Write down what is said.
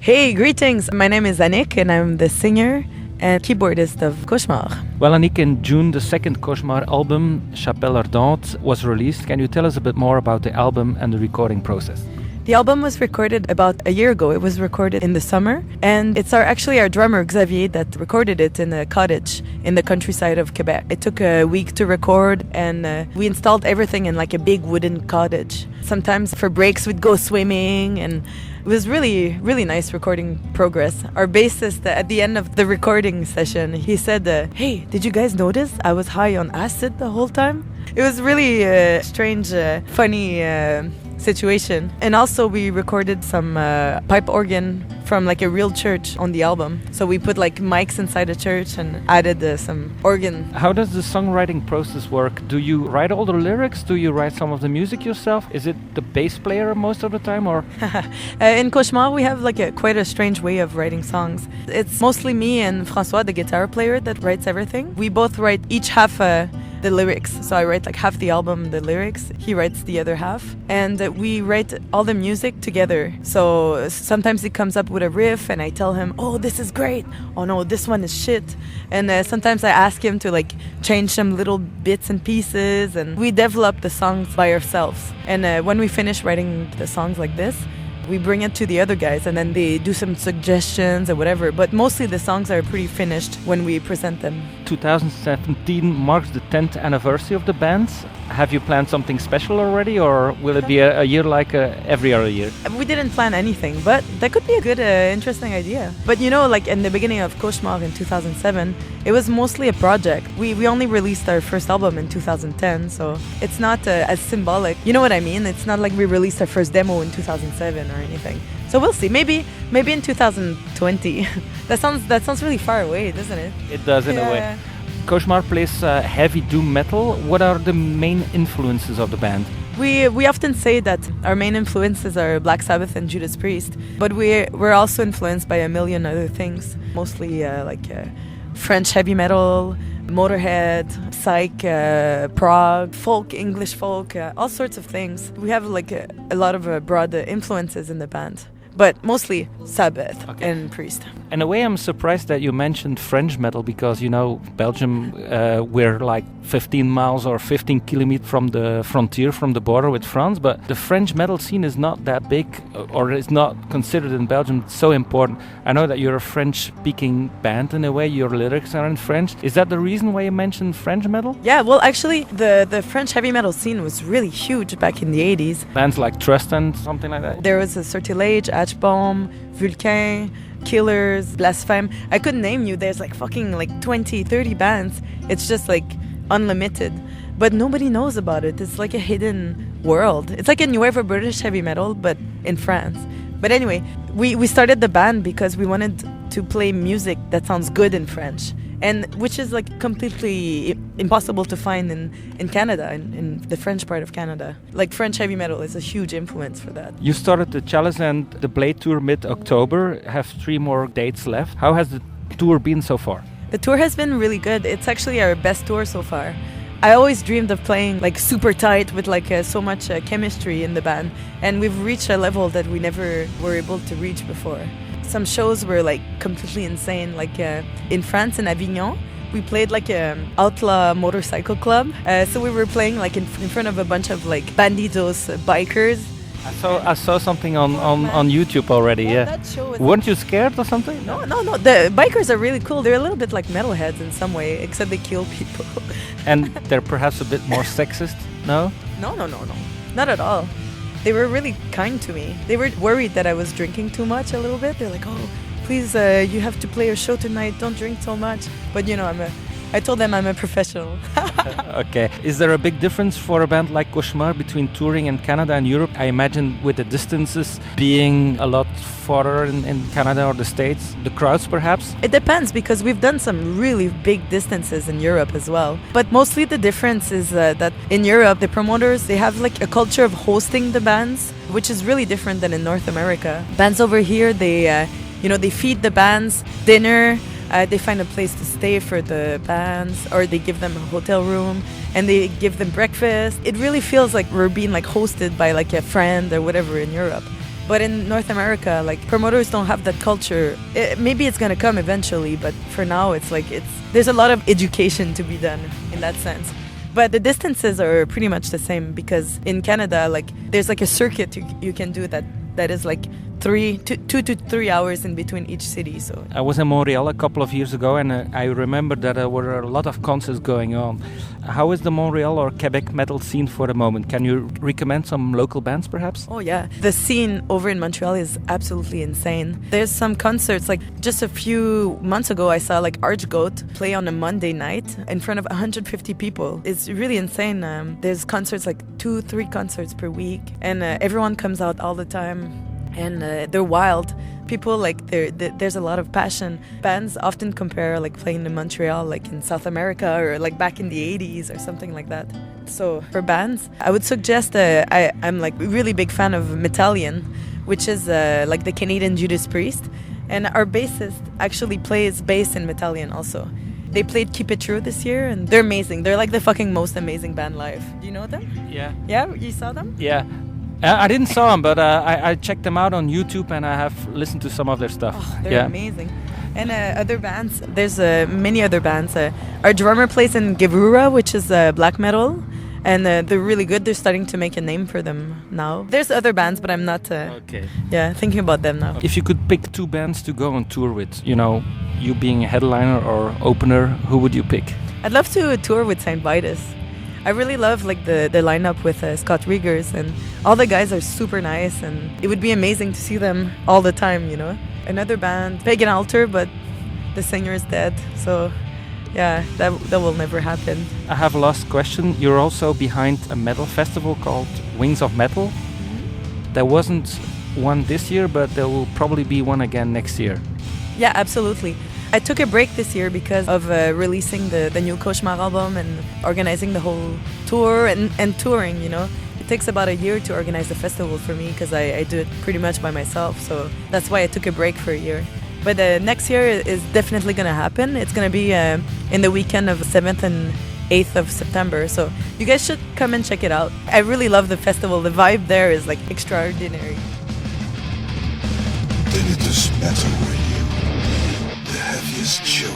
Hey, greetings. My name is Annick and I'm the singer and keyboardist of CAUCHEMAR. Well, Annick, in June, the second CAUCHEMAR album, Chapelle Ardente, was released. Can you tell us a bit more about the album and the recording process? The album was recorded about a year ago. It was recorded in the summer, and it's actually our drummer Xavier that recorded it in a cottage in the countryside of Quebec. It took a week to record, and we installed everything in like a big wooden cottage. Sometimes for breaks we'd go swimming, and it was really, really nice recording progress. Our bassist, at the end of the recording session, he said, hey, did you guys notice I was high on acid the whole time? It was really a strange, funny situation. And also we recorded some pipe organ from like a real church on the album. So we put like mics inside a church and added some organ. How does the songwriting process work? Do you write all the lyrics? Do you write some of the music yourself? Is it the bass player most of the time, or? In CAUCHEMAR we have like quite a strange way of writing songs. It's mostly me and François, the guitar player, that writes everything. We both write each half the lyrics. So I write like half the album, the lyrics. He writes the other half. And we write all the music together. So sometimes he comes up with a riff and I tell him, oh, this is great. Oh no, this one is shit. And sometimes I ask him to like change some little bits and pieces, and we develop the songs by ourselves. And when we finish writing the songs like this, we bring it to the other guys and then they do some suggestions or whatever. But mostly the songs are pretty finished when we present them. 2017 marks the 10th anniversary of the band. Have you planned something special already, or will it be a year like every other year? We didn't plan anything, but that could be a good, interesting idea. But you know, like in the beginning of CAUCHEMAR in 2007, it was mostly a project. We only released our first album in 2010, so it's not as symbolic. You know what I mean? It's not like we released our first demo in 2007 or anything. So we'll see. Maybe in 2020. That sounds really far away, doesn't it? It does in a way. CAUCHEMAR plays heavy doom metal. What are the main influences of the band? We often say that our main influences are Black Sabbath and Judas Priest, but we're also influenced by a million other things, mostly French heavy metal, Motorhead, psych, prog, folk, English folk, all sorts of things. We have like a lot of broad influences in the band, but mostly Sabbath and Priest. In a way, I'm surprised that you mentioned French metal, because, you know, Belgium, we're like 15 miles or 15 kilometers from the frontier, from the border with France, but the French metal scene is not that big, or is not considered in Belgium so important. I know that you're a French-speaking band in a way, your lyrics are in French. Is that the reason why you mentioned French metal? Yeah, well, actually, the French heavy metal scene was really huge back in the 80s. Bands like Trust and something like that? There was a Sortilège, H-Bomb, Vulcain, Killers, Blasphème. I couldn't name you. There's like fucking like 20, 30 bands. It's just like unlimited. But nobody knows about it. It's like a hidden world. It's like a new wave of British heavy metal, but in France. But anyway, we started the band because we wanted to play music that sounds good in French, and which is like completely impossible to find in Canada, in the French part of Canada. Like French heavy metal is a huge influence for that. You started the Chalice and the Blade tour mid-October, have 3 more dates left. How has the tour been so far? The tour has been really good. It's actually our best tour so far. I always dreamed of playing like super tight with like so much chemistry in the band, and we've reached a level that we never were able to reach before. Some shows were like completely insane, like in France, in Avignon. We played like a outlaw motorcycle club. So we were playing like in front of a bunch of like bandidos, bikers. I saw something on YouTube already, yeah. That show was Weren't you scared or something? No. The bikers are really cool. They're a little bit like metalheads in some way, except they kill people. And they're perhaps a bit more sexist, no? No. Not at all. They were really kind to me. They were worried that I was drinking too much a little bit. They're like, oh, please, you have to play your show tonight. Don't drink so much. But, you know, I told them I'm a professional. Okay. Is there a big difference for a band like CAUCHEMAR between touring in Canada and Europe? I imagine with the distances being a lot farther in Canada or the States, the crowds perhaps? It depends, because we've done some really big distances in Europe as well. But mostly the difference is that in Europe, the promoters, they have like a culture of hosting the bands, which is really different than in North America. Bands over here, they feed the bands dinner. They find a place to stay for the bands, or they give them a hotel room and they give them breakfast. It really feels like we're being like hosted by like a friend or whatever in Europe. But in North America, like, promoters don't have that culture. Maybe it's gonna come eventually, but for now, there's a lot of education to be done in that sense. But the distances are pretty much the same, because in Canada, like, there's like a circuit you can do that is like 2 to 3 hours in between each city. So I was in Montreal a couple of years ago, and I remember that there were a lot of concerts going on. How is the Montreal or Quebec metal scene for the moment? Can you recommend some local bands, perhaps? Oh yeah, the scene over in Montreal is absolutely insane. There's some concerts, like just a few months ago I saw like Archgoat play on a Monday night in front of 150 people. It's really insane. There's concerts, like 2-3 concerts per week, and everyone comes out all the time, and they're wild. People, like, there's a lot of passion. Bands often compare like playing in Montreal like in South America, or like back in the 80s or something like that. So for bands, I would suggest I'm like a really big fan of Metallian, which is like the Canadian Judas Priest, and our bassist actually plays bass in Metallian also. They played Keep It True this year, and they're amazing. They're like the fucking most amazing band live. Do you know them? Yeah. Yeah, you saw them? Yeah. I didn't saw them, but I checked them out on YouTube, and I have listened to some of their stuff. Oh, they're amazing. And other bands, there's many other bands. Our drummer plays in Gevura, which is black metal, and they're really good. They're starting to make a name for them now. There's other bands, but I'm not thinking about them now. If you could pick 2 bands to go on tour with, you being a headliner or opener, who would you pick? I'd love to tour with St. Vitus. I really love like the lineup with Scott Riegers, and all the guys are super nice, and it would be amazing to see them all the time, Another band, Pagan Altar, but the singer is dead, so yeah, that will never happen. I have a last question. You're also behind a metal festival called Wings of Metal. Mm-hmm. There wasn't one this year, but there will probably be one again next year. Yeah, absolutely. I took a break this year because of releasing the new CAUCHEMAR album and organizing the whole tour and touring, It takes about a year to organize the festival for me, because I do it pretty much by myself. So that's why I took a break for a year. But next year is definitely going to happen. It's going to be in the weekend of 7th and 8th of September. So you guys should come and check it out. I really love the festival. The vibe there is like extraordinary. Then it does matter where you, the heaviest choke.